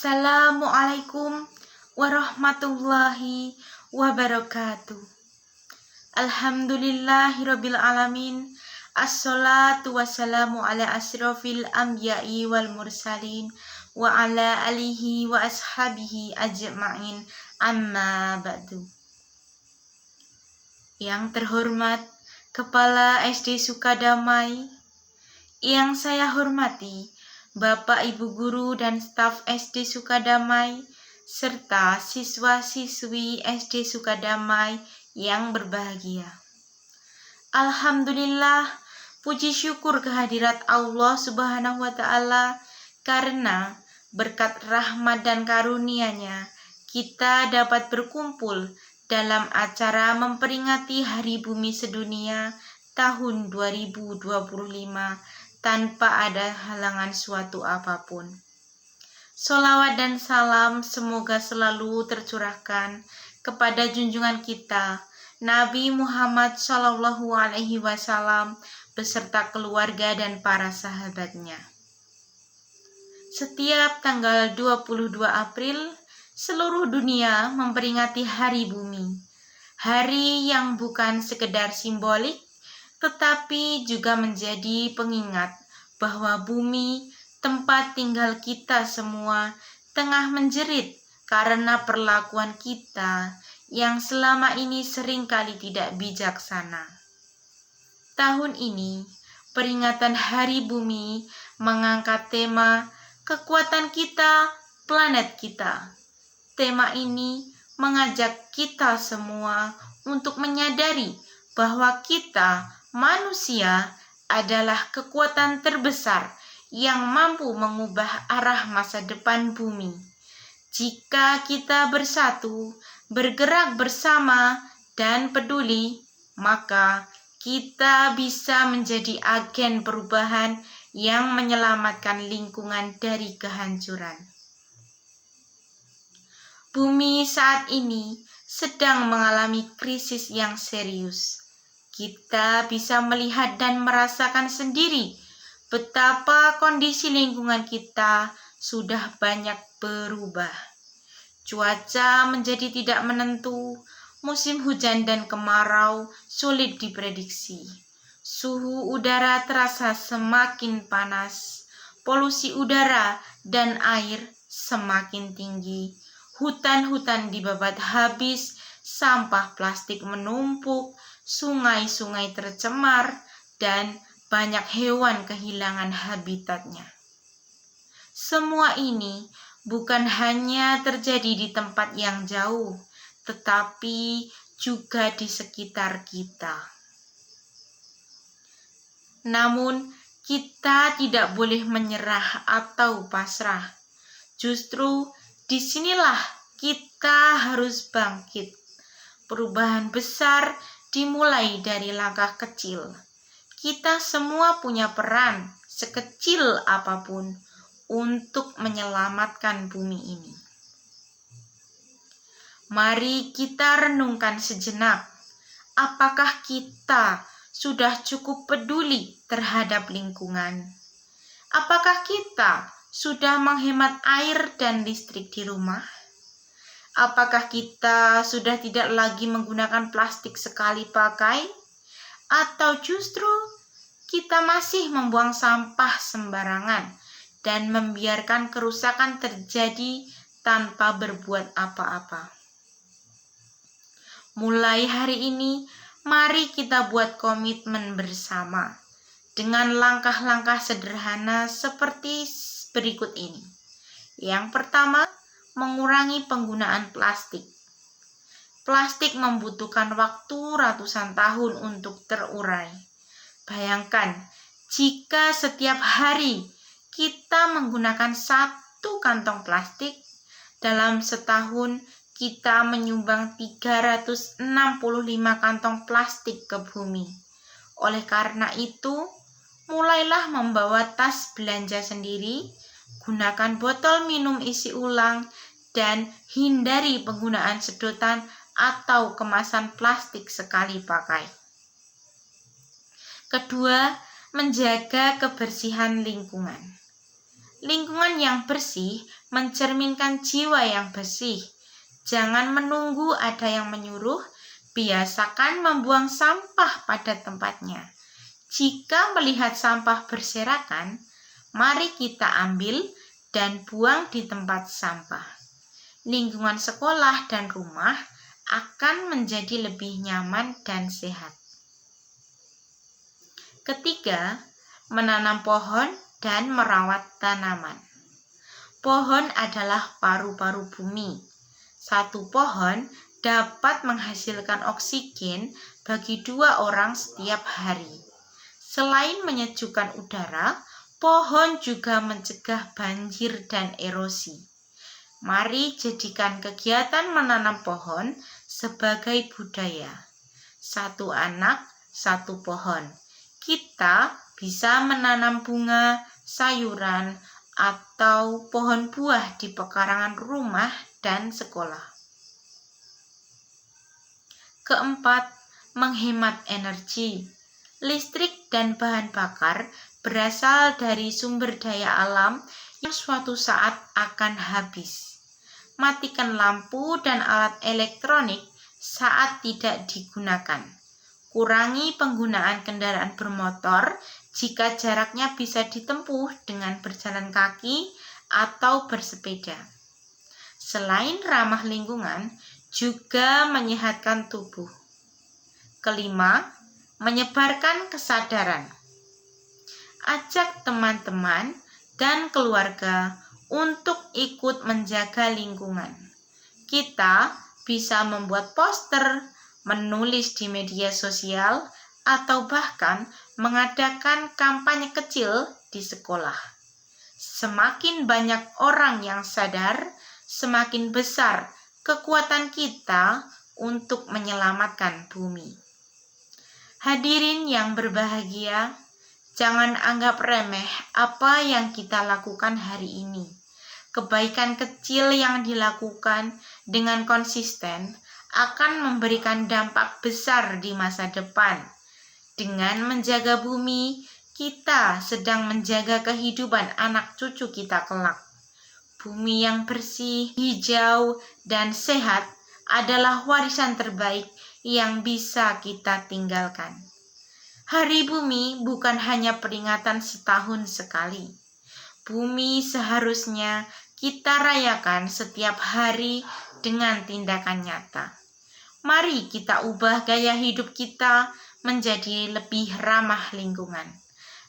Assalamualaikum warahmatullahi wabarakatuh. Alhamdulillahirabbil alamin. Assalatu wassalamu ala asyrofil anbiya'i wal mursalin wa ala alihi wa ashabihi ajma'in, amma ba'du. Yang terhormat Kepala SD Sukadamai, yang saya hormati Bapak, Ibu Guru, dan staf SD Sukadamai, serta siswa-siswi SD Sukadamai yang berbahagia. Alhamdulillah, puji syukur kehadirat Allah Subhanahu wa Ta'ala, karena berkat rahmat dan karunia-Nya kita dapat berkumpul dalam acara memperingati Hari Bumi Sedunia tahun 2025 tanpa ada halangan suatu apapun. Sholawat dan salam semoga selalu tercurahkan kepada junjungan kita Nabi Muhammad SAW beserta keluarga dan para sahabatnya. Setiap tanggal 22 April, seluruh dunia memperingati Hari Bumi. Hari yang bukan sekedar simbolik, tetapi juga menjadi pengingat bahwa bumi, tempat tinggal kita semua, tengah menjerit karena perlakuan kita yang selama ini seringkali tidak bijaksana. Tahun ini, peringatan Hari Bumi mengangkat tema kekuatan kita, planet kita. Tema ini mengajak kita semua untuk menyadari bahwa kita manusia adalah kekuatan terbesar yang mampu mengubah arah masa depan bumi. Jika kita bersatu, bergerak bersama, dan peduli, maka kita bisa menjadi agen perubahan yang menyelamatkan lingkungan dari kehancuran. Bumi saat ini sedang mengalami krisis yang serius. Kita bisa melihat dan merasakan sendiri betapa kondisi lingkungan kita sudah banyak berubah. Cuaca menjadi tidak menentu, musim hujan dan kemarau sulit diprediksi. Suhu udara terasa semakin panas, polusi udara dan air semakin tinggi. Hutan-hutan dibabat habis, sampah plastik menumpuk, sungai-sungai tercemar, dan banyak hewan kehilangan habitatnya. Semua ini bukan hanya terjadi di tempat yang jauh, tetapi juga di sekitar kita. Namun, kita tidak boleh menyerah atau pasrah. Justru disinilah kita harus bangkit. Perubahan besar dimulai dari langkah kecil. Kita semua punya peran sekecil apapun untuk menyelamatkan bumi ini. Mari kita renungkan sejenak. Apakah kita sudah cukup peduli terhadap lingkungan? Apakah kita sudah menghemat air dan listrik di rumah? Apakah kita sudah tidak lagi menggunakan plastik sekali pakai? Atau justru kita masih membuang sampah sembarangan dan membiarkan kerusakan terjadi tanpa berbuat apa-apa? Mulai hari ini, mari kita buat komitmen bersama dengan langkah-langkah sederhana seperti berikut ini. Yang pertama, mengurangi penggunaan plastik. Plastik membutuhkan waktu ratusan tahun untuk terurai. Bayangkan, jika setiap hari kita menggunakan 1 kantong plastik, dalam setahun kita menyumbang 365 kantong plastik ke bumi. Oleh karena itu, mulailah membawa tas belanja sendiri, gunakan botol minum isi ulang, dan hindari penggunaan sedotan atau kemasan plastik sekali pakai. Kedua, menjaga kebersihan lingkungan. Lingkungan yang bersih mencerminkan jiwa yang bersih. Jangan menunggu ada yang menyuruh, biasakan membuang sampah pada tempatnya. Jika melihat sampah berserakan, mari kita ambil dan buang di tempat sampah. Lingkungan sekolah dan rumah akan menjadi lebih nyaman dan sehat. Ketiga, menanam pohon dan merawat tanaman. Pohon adalah paru-paru bumi. Satu pohon dapat menghasilkan oksigen bagi 2 orang setiap hari. Selain menyejukkan udara, pohon juga mencegah banjir dan erosi. Mari jadikan kegiatan menanam pohon sebagai budaya. 1 anak, 1 pohon. Kita bisa menanam bunga, sayuran, atau pohon buah di pekarangan rumah dan sekolah. Keempat, menghemat energi. Listrik dan bahan bakar berasal dari sumber daya alam yang suatu saat akan habis. Matikan lampu dan alat elektronik saat tidak digunakan. Kurangi penggunaan kendaraan bermotor jika jaraknya bisa ditempuh dengan berjalan kaki atau bersepeda. Selain ramah lingkungan, juga menyehatkan tubuh. Kelima, menyebarkan kesadaran. Ajak teman-teman dan keluarga untuk ikut menjaga lingkungan. Kita bisa membuat poster, menulis di media sosial, atau bahkan mengadakan kampanye kecil di sekolah. Semakin banyak orang yang sadar, semakin besar kekuatan kita untuk menyelamatkan bumi. Hadirin yang berbahagia, jangan anggap remeh apa yang kita lakukan hari ini. Kebaikan kecil yang dilakukan dengan konsisten akan memberikan dampak besar di masa depan. Dengan menjaga bumi, kita sedang menjaga kehidupan anak cucu kita kelak. Bumi yang bersih, hijau, dan sehat adalah warisan terbaik yang bisa kita tinggalkan. Hari Bumi bukan hanya peringatan setahun sekali. Bumi seharusnya kita rayakan setiap hari dengan tindakan nyata. Mari kita ubah gaya hidup kita menjadi lebih ramah lingkungan.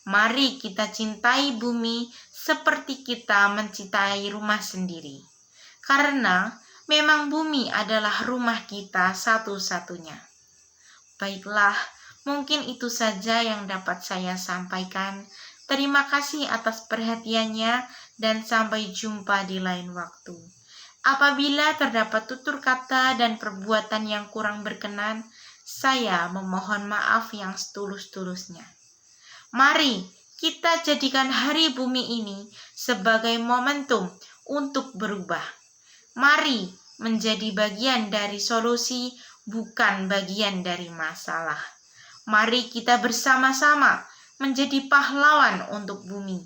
Mari kita cintai bumi seperti kita mencintai rumah sendiri. Karena memang bumi adalah rumah kita satu-satunya. Baiklah, mungkin itu saja yang dapat saya sampaikan. Terima kasih atas perhatiannya dan sampai jumpa di lain waktu. Apabila terdapat tutur kata dan perbuatan yang kurang berkenan, saya memohon maaf yang setulus-tulusnya. Mari kita jadikan Hari Bumi ini sebagai momentum untuk berubah. Mari menjadi bagian dari solusi, bukan bagian dari masalah. Mari kita bersama-sama menjadi pahlawan untuk bumi.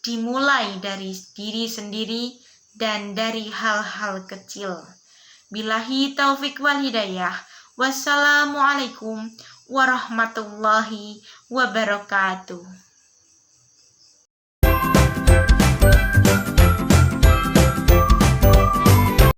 Dimulai dari diri sendiri dan dari hal-hal kecil. Billahi taufik wal hidayah. Wassalamualaikum warahmatullahi wabarakatuh.